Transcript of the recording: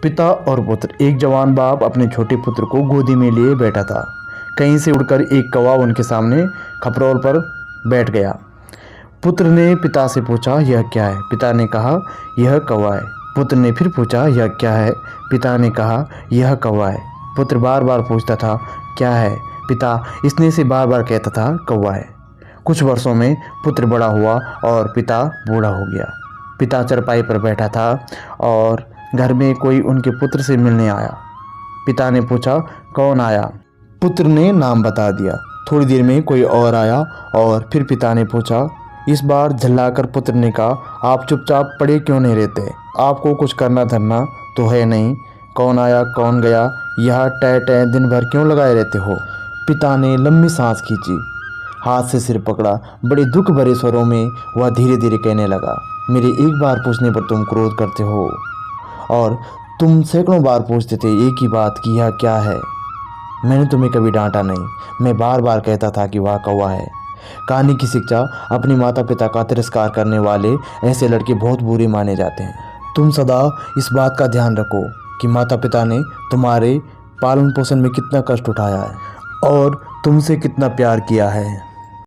पिता और पुत्र। एक जवान बाप अपने छोटे पुत्र को गोदी में लिए बैठा था। कहीं से उड़कर एक कौवा उनके सामने खपरोल पर बैठ गया। पुत्र ने पिता से पूछा, यह क्या है? पिता ने कहा, यह कौवा है। पुत्र ने फिर पूछा, यह क्या है? पिता ने कहा, यह कौवा है। पुत्र बार बार पूछता था, क्या है? पिता स्नेह से बार बार कहता था, कौवा है। कुछ वर्षों में पुत्र बड़ा हुआ और पिता बूढ़ा हो गया। पिता चरपाई पर बैठा था और घर में कोई उनके पुत्र से मिलने आया। पिता ने पूछा, कौन आया? पुत्र ने नाम बता दिया। थोड़ी देर में कोई और आया और फिर पिता ने पूछा। इस बार झल्लाकर पुत्र ने कहा, आप चुपचाप पड़े क्यों नहीं रहते? आपको कुछ करना धरना तो है नहीं। कौन आया कौन गया, यह टै टै दिन भर क्यों लगाए रहते हो? पिता ने लंबी सांस खींची, हाथ से सिर पकड़ा। बड़े दुख भरे स्वरों में वह धीरे धीरे कहने लगा, मेरे एक बार पूछने पर तुम क्रोध करते हो और तुम सैकड़ों बार पूछते थे एक ही बात कि यह क्या है। मैंने तुम्हें कभी डांटा नहीं, मैं बार बार कहता था कि वह कौवा है। कहानी की शिक्षा, अपने माता पिता का तिरस्कार करने वाले ऐसे लड़के बहुत बुरे माने जाते हैं। तुम सदा इस बात का ध्यान रखो कि माता पिता ने तुम्हारे पालन पोषण में कितना कष्ट उठाया है और तुमसे कितना प्यार किया है।